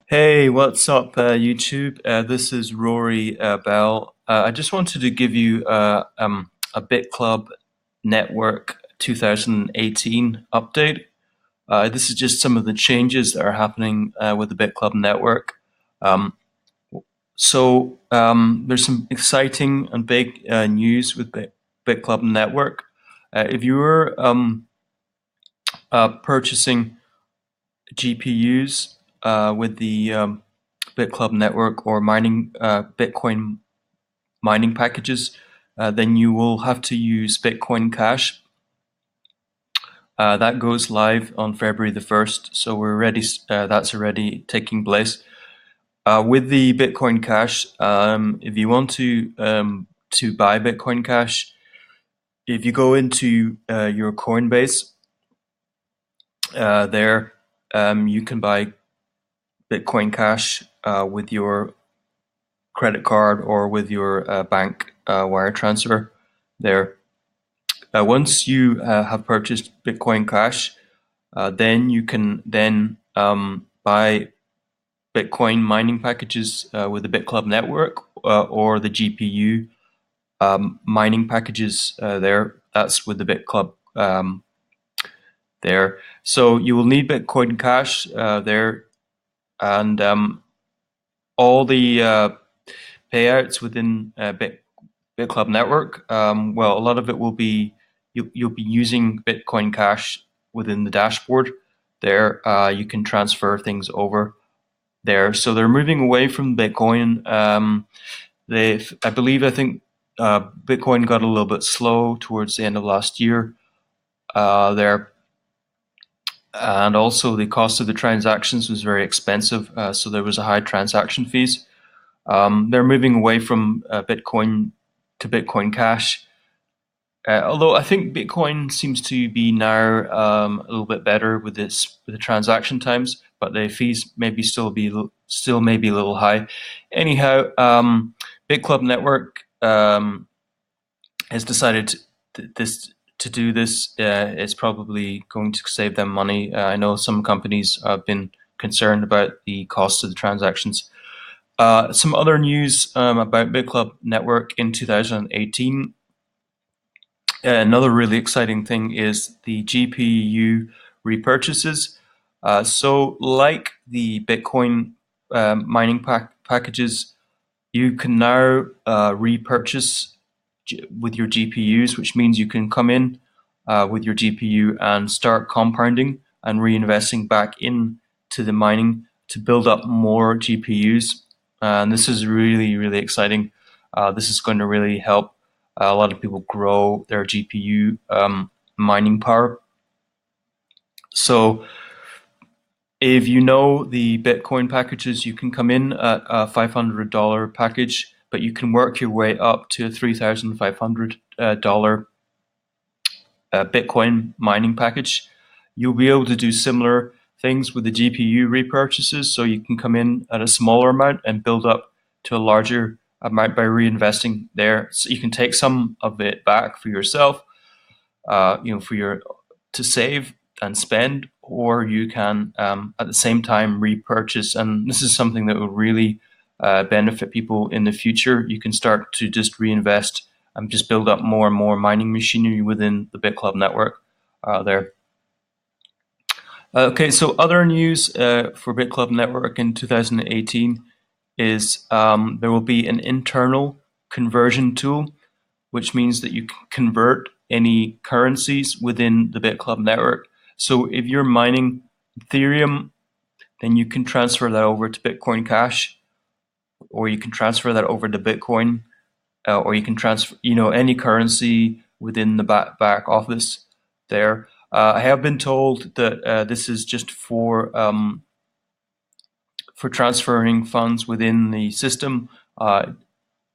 Hey, what's up, YouTube? This is Rory Bell. I just wanted to give you a BitClub Network 2018 update. This is just some of the changes that are happening with the BitClub Network. Um, there's some exciting and big news with BitClub Network. If you were purchasing GPUs with the BitClub network or mining Bitcoin mining packages, then you will have to use Bitcoin Cash. That goes live on February the 1st, so we're ready. That's already taking place. With the Bitcoin Cash, if you want to buy Bitcoin Cash, if you go into your Coinbase, there you can buy Bitcoin Cash with your credit card or with your bank wire transfer there. Once you have purchased Bitcoin Cash, then you can then buy Bitcoin mining packages with the BitClub network or the GPU mining packages there. That's with the BitClub there. So you will need Bitcoin Cash there, and all the payouts within BitClub network. Well, a lot of it will be you'll be using Bitcoin Cash within the dashboard. There, you can transfer things over there. So they're moving away from Bitcoin. I think Bitcoin got a little bit slow towards the end of last year. There, and also the cost of the transactions was very expensive. So there was a high transaction fees. They're moving away from Bitcoin to Bitcoin Cash. Although I think Bitcoin seems to be now a little bit better with the transaction times, but the fees maybe still maybe a little high. Anyhow, BitClub Network has decided to do this. It's probably going to save them money. I know some companies have been concerned about the cost of the transactions. Some other news about BitClub Network in 2018. Another really exciting thing is the GPU repurchases. So, like the Bitcoin mining packages, you can now repurchase with your GPUs, which means you can come in with your GPU and start compounding and reinvesting back into the mining to build up more GPUs. And this is really, really exciting. This is going to really help a lot of people grow their GPU mining power. So if you know the Bitcoin packages, you can come in at a $500 package, but you can work your way up to a $3,500 Bitcoin mining package. You'll be able to do similar things with the GPU repurchases, so you can come in at a smaller amount and build up to a larger amount by reinvesting there. So you can take some of it back for yourself, to save and spend, or you can at the same time repurchase. And this is something that will really benefit people in the future. You can start to just reinvest and just build up more and more mining machinery within the BitClub network there. Okay, so other news for BitClub network in 2018 is there will be an internal conversion tool, which means that you can convert any currencies within the BitClub network. So if you're mining Ethereum, then you can transfer that over to Bitcoin Cash, or you can transfer that over to Bitcoin, or you can transfer, any currency within the back office there. I have been told that this is just for transferring funds within the system.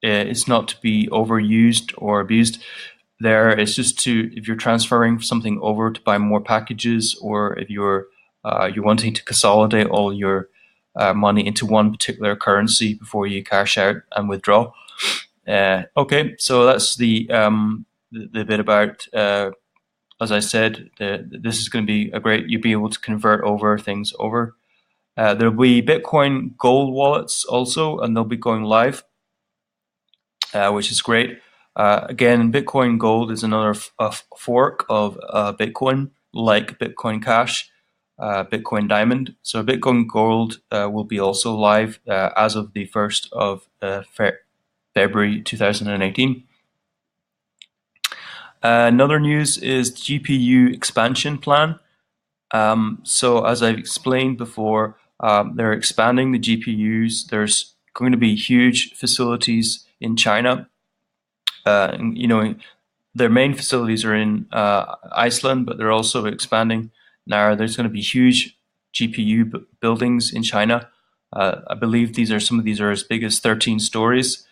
It's not to be overused or abused. There, it's just if you're transferring something over to buy more packages, or if you're wanting to consolidate all your money into one particular currency before you cash out and withdraw. Okay, so that's the bit about. As I said, this is going to be a great. You'll be able to convert over things over. There'll be Bitcoin Gold wallets also, and they'll be going live, which is great. Again, Bitcoin Gold is another fork of Bitcoin, like Bitcoin Cash, Bitcoin Diamond. So Bitcoin Gold will be also live as of the 1st of February 2018. Another news is GPU expansion plan. So as I've explained before, they're expanding the GPUs. There's going to be huge facilities in China. Their main facilities are in Iceland, but they're also expanding now. There's going to be huge GPU buildings in China. I believe some of these are as big as 13 stories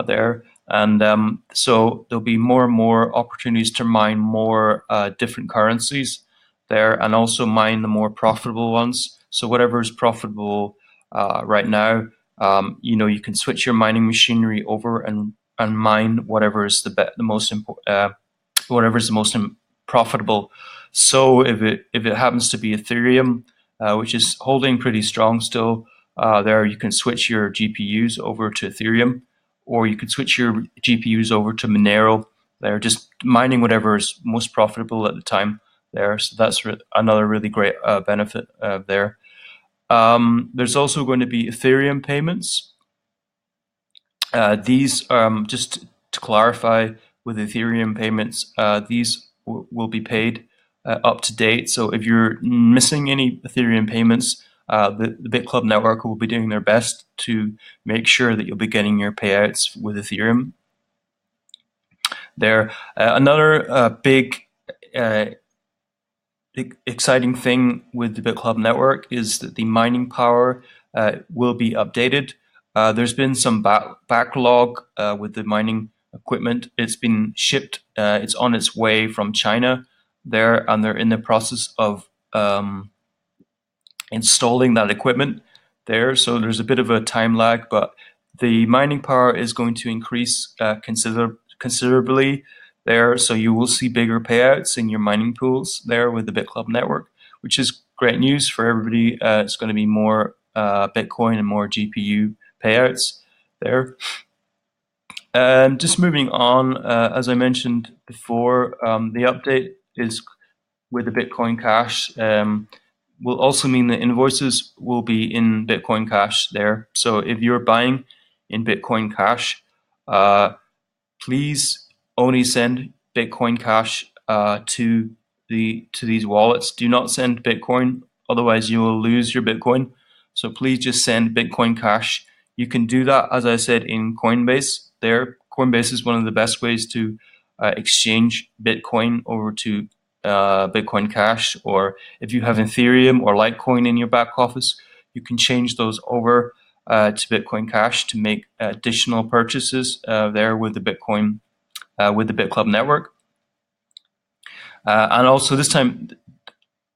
there. And so there'll be more and more opportunities to mine more different currencies there, and also mine the more profitable ones. So whatever is profitable right now, you can switch your mining machinery over and mine whatever is the most important, whatever is the most profitable. So if it happens to be Ethereum, which is holding pretty strong still, there you can switch your GPUs over to Ethereum, or you could switch your GPUs over to Monero. They're just mining whatever is most profitable at the time there. So that's another really great benefit there. There's also going to be Ethereum payments. These, just to clarify, with Ethereum payments, these will be paid up to date. So if you're missing any Ethereum payments, the BitClub network will be doing their best to make sure that you'll be getting your payouts with Ethereum there. Another big exciting thing with the BitClub network is that the mining power will be updated. There's been some backlog with the mining equipment. It's been shipped. It's on its way from China there, and they're in the process of installing that equipment there. So there's a bit of a time lag, but the mining power is going to increase considerably there. So you will see bigger payouts in your mining pools there with the BitClub network, which is great news for everybody. It's going to be more Bitcoin and more GPU payouts there. Just moving on, as I mentioned before, the update is with the Bitcoin Cash. Will also mean that invoices will be in Bitcoin Cash there. So if you're buying in Bitcoin Cash, please only send Bitcoin Cash to these wallets. Do not send Bitcoin, otherwise you will lose your Bitcoin. So please just send Bitcoin Cash. You can do that, as I said, in Coinbase. There, Coinbase is one of the best ways to exchange Bitcoin over to Bitcoin Cash. Or if you have Ethereum or Litecoin in your back office, you can change those over to Bitcoin Cash to make additional purchases there with the Bitcoin with the BitClub network. And also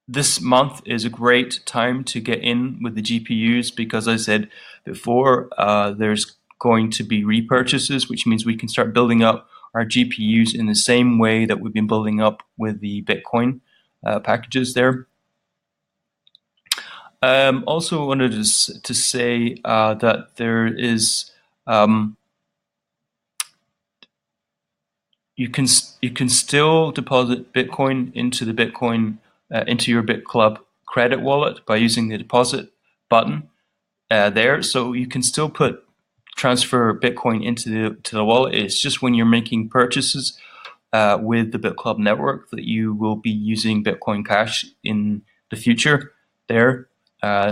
this month is a great time to get in with the GPUs because, as I said before, there's going to be repurchases, which means we can start building up our GPUs in the same way that we've been building up with the Bitcoin packages there. Also wanted to say that there is you can still deposit Bitcoin into the Bitcoin into your BitClub credit wallet by using the deposit button there. So you can still transfer Bitcoin into the wallet. It's just when you're making purchases with the BitClub network that you will be using Bitcoin Cash in the future there.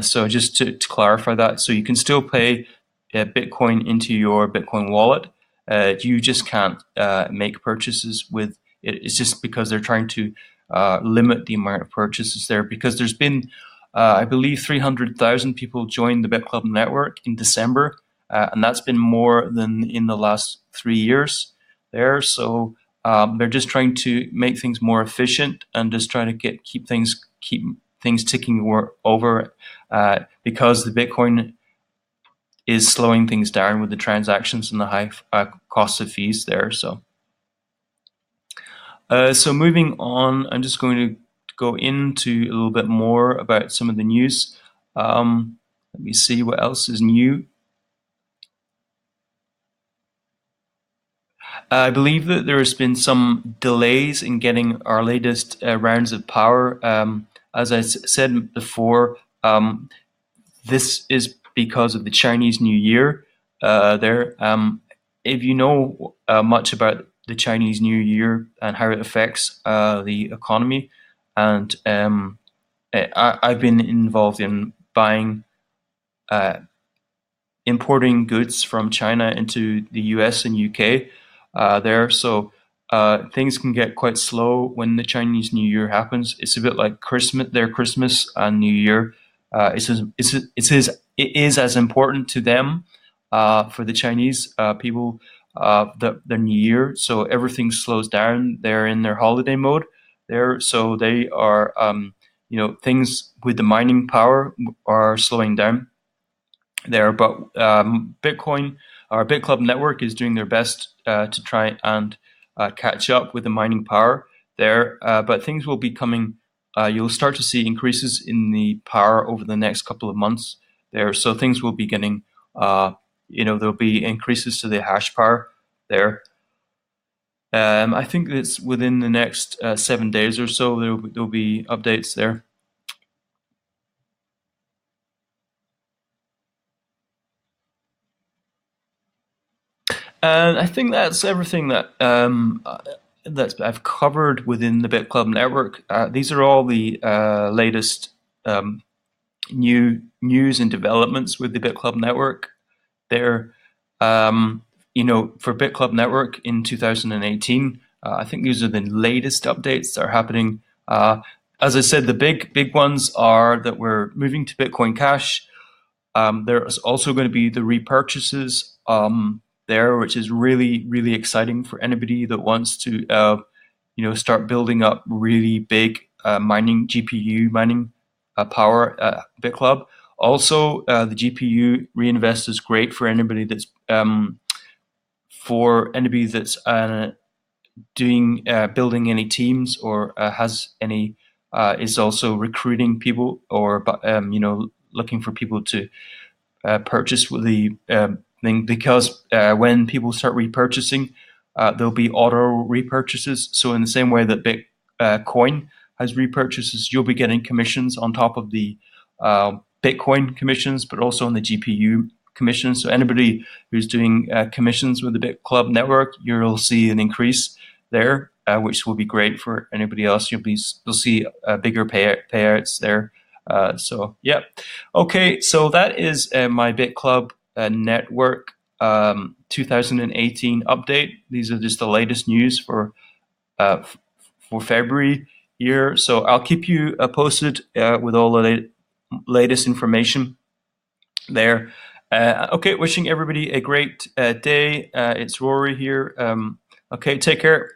So just to clarify that, so you can still pay Bitcoin into your Bitcoin wallet. You just can't make purchases with it. It's just because they're trying to limit the amount of purchases there, because there's been, I believe, 300,000 people joined the BitClub network in December, and that's been more than in the last 3 years there. So they're just trying to make things more efficient and just trying to keep things ticking over because the Bitcoin is slowing things down with the transactions and the high cost of fees there. So moving on, I'm just going to go into a little bit more about some of the news. Let me see what else is new. I believe that there has been some delays in getting our latest rounds of power. As I said before, this is because of the Chinese New Year. If you know much about the Chinese New Year and how it affects the economy, and I've been involved in buying uh, importing goods from China into the US and UK there. So things can get quite slow when the Chinese New Year happens. It's a bit like Christmas, their Christmas and New Year. It is as important to them for the Chinese people their New Year. So everything slows down. They're in their holiday mode there. So they are, things with the mining power are slowing down there. But Bitcoin, our BitClub network, is doing their best to try and catch up with the mining power there. But things will be coming. You'll start to see increases in the power over the next couple of months there. So things will be getting, there'll be increases to the hash power there. I think it's within the next 7 days or so, there'll be updates there. And I think that's everything that I've covered within the BitClub network. These are all the latest um, new news and developments with the BitClub network. They're, um, for BitClub network in 2018. I think these are the latest updates that are happening. As I said, the big ones are that we're moving to Bitcoin Cash. There's also going to be the repurchases there, which is really, really exciting for anybody that wants to, start building up really big mining GPU mining power BitClub. Also, the GPU reinvest is great for anybody that's doing building any teams or has any is also recruiting people or looking for people to purchase with the thing, because when people start repurchasing, there'll be auto repurchases. So in the same way that Bitcoin has repurchases, you'll be getting commissions on top of the Bitcoin commissions, but also on the GPU commissions. So anybody who's doing commissions with the BitClub network, you'll see an increase there, which will be great for anybody else. You'll see bigger payouts there. So yeah. Okay, so that is my BitClub network 2018 update. These are just the latest news for February here. So I'll keep you posted with all the latest information there. Okay, wishing everybody a great day. It's Rory here. Okay, take care.